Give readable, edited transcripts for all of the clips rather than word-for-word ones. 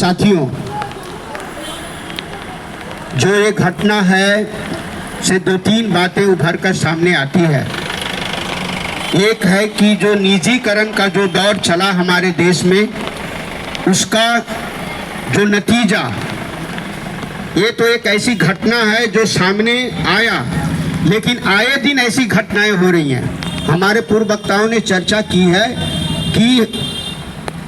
साथियों, जो ये घटना है से दो तीन बातें उभर कर सामने आती है। एक है कि जो निजीकरण का जो दौर चला हमारे देश में, उसका जो नतीजा, ये तो एक ऐसी घटना है जो सामने आया, लेकिन आए दिन ऐसी घटनाएं हो रही हैं। हमारे पूर्व वक्ताओं ने चर्चा की है कि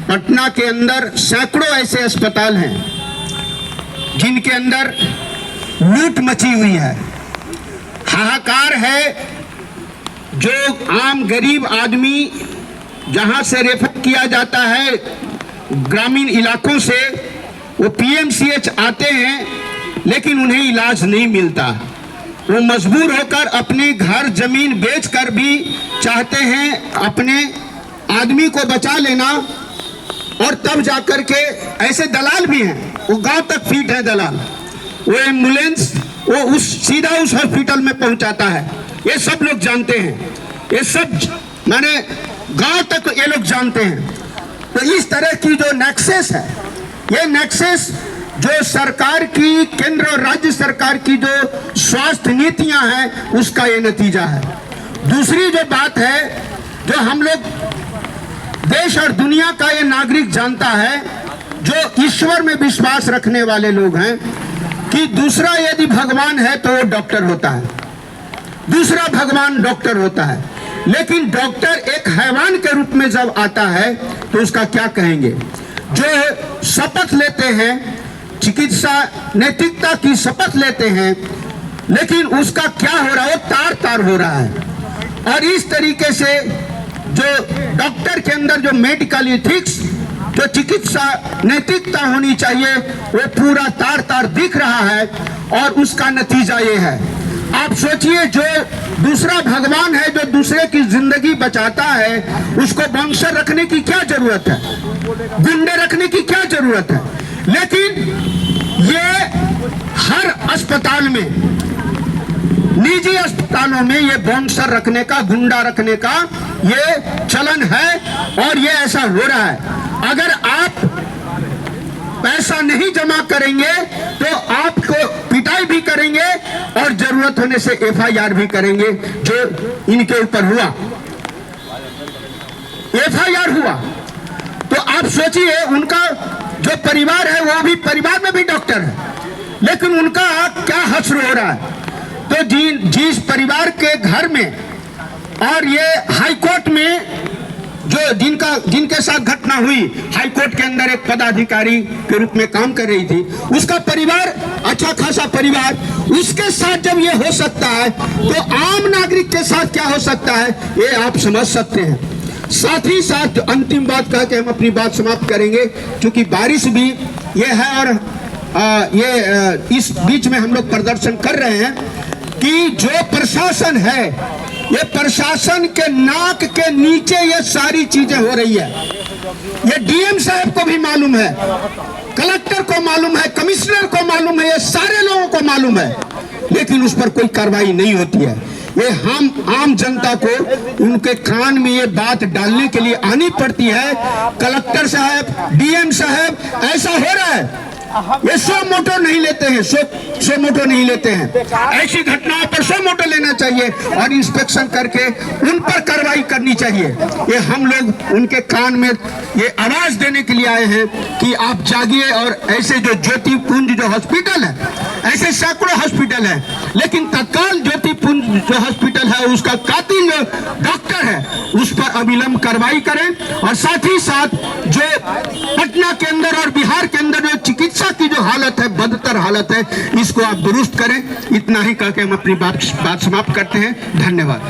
पटना के अंदर सैकड़ों ऐसे अस्पताल हैं जिनके अंदर लूट मची हुई है, हाहाकार है। जो आम गरीब आदमी जहां से रेफर किया जाता है ग्रामीण इलाकों से, वो पीएमसीएच आते हैं, लेकिन उन्हें इलाज नहीं मिलता। वो मजबूर होकर अपनी घर जमीन बेचकर भी चाहते हैं अपने आदमी को बचा लेना, और तब जाकर के ऐसे दलाल भी हैं, वो गांव तक फीट है दलाल, वो एम्बुलेंस वो सीधा उस हॉस्पिटल में पहुंचाता है। ये सब लोग जानते हैं, ये सब माने गांव तक ये लोग जानते हैं। तो इस तरह की जो नेक्सस है, ये नेक्सस जो सरकार की, केंद्र और राज्य सरकार की जो स्वास्थ्य नीतियां हैं, उसका ये नतीजा है। दूसरी जो बात है, जो हम लोग देश और दुनिया का ये नागरिक जानता है, जो ईश्वर में विश्वास रखने वाले लोग हैं, कि दूसरा यदि भगवान है तो वो डॉक्टर होता है, दूसरा भगवान डॉक्टर होता है। लेकिन डॉक्टर एक हैवान के रूप में जब आता है तो उसका क्या कहेंगे? जो शपथ लेते हैं, चिकित्सा नैतिकता की शपथ लेते हैं, लेकिन उसका क्या हो रहा है? वो तार तार हो रहा है। और इस तरीके से जो डॉक्टर के अंदर जो मेडिकल एथिक्स, जो चिकित्सा नैतिकता होनी चाहिए, वो पूरा तार तार दिख रहा है। और उसका नतीजा ये है, आप सोचिए, जो दूसरा भगवान है, जो दूसरे की जिंदगी बचाता है, उसको बॉन्सर रखने की क्या जरूरत है? गुंडे रखने की क्या जरूरत है? लेकिन ये हर अस्पताल में, निजी अस्पतालों में ये बॉन्सर रखने का, गुंडा रखने का ये चलन है, और ये ऐसा हो रहा है। अगर आप पैसा नहीं जमा करेंगे तो आपको पिटाई भी करेंगे, और जरूरत होने से एफआईआर भी करेंगे। जो इनके ऊपर हुआ, एफआईआर हुआ, तो आप सोचिए, उनका जो परिवार है, वो भी परिवार में भी डॉक्टर है, लेकिन उनका क्या हश्र हो रहा है? तो जिस परिवार के घर में, और ये हाईकोर्ट में जो जिनके साथ घटना हुई, हाईकोर्ट के अंदर एक पदाधिकारी के रूप में काम कर रही थी, उसका परिवार अच्छा खासा परिवार, उसके साथ जब ये हो सकता है तो आम नागरिक के साथ क्या हो सकता है, ये आप समझ सकते हैं। साथ ही साथ अंतिम बात कह के हम अपनी बात समाप्त करेंगे, क्योंकि बारिश भी ये है, और इस बीच में हम लोग प्रदर्शन कर रहे हैं कि जो प्रशासन है, ये प्रशासन के नाक के नीचे ये सारी चीजें हो रही है। ये डीएम साहब को भी मालूम है, कलेक्टर को मालूम है, कमिश्नर को मालूम है, ये सारे लोगों को मालूम है, लेकिन उस पर कोई कार्रवाई नहीं होती है। ये हम आम जनता को उनके कान में ये बात डालने के लिए आनी पड़ती है, कलेक्टर साहब, डीएम साहब, ऐसा हो रहा है। ये 100 मोटो नहीं लेते हैं, 100 मोटो नहीं लेते हैं। ऐसी घटनाओं पर 100 मोटो लेना चाहिए और इंस्पेक्शन करके उन पर कार्रवाई करनी चाहिए। ये हम लोग उनके कान में ये आवाज देने के लिए आए हैं कि आप जागिए, और ऐसे जो ज्योतिपुंज जो हॉस्पिटल है, ऐसे सैकड़ों हॉस्पिटल है, लेकिन तत्काल ज्योतिपुंज जो हॉस्पिटल है, उसका कातिल जो डॉक्टर है, उस पर अविलंब कार्रवाई करें। और साथ ही साथ जो पटना के अंदर और बिहार के अंदर जो चिकित्सा की जो हालत है, बदतर हालत है, इसको आप दुरुस्त करें। इतना ही कहकर हम अपनी बात समाप्त करते हैं। धन्यवाद।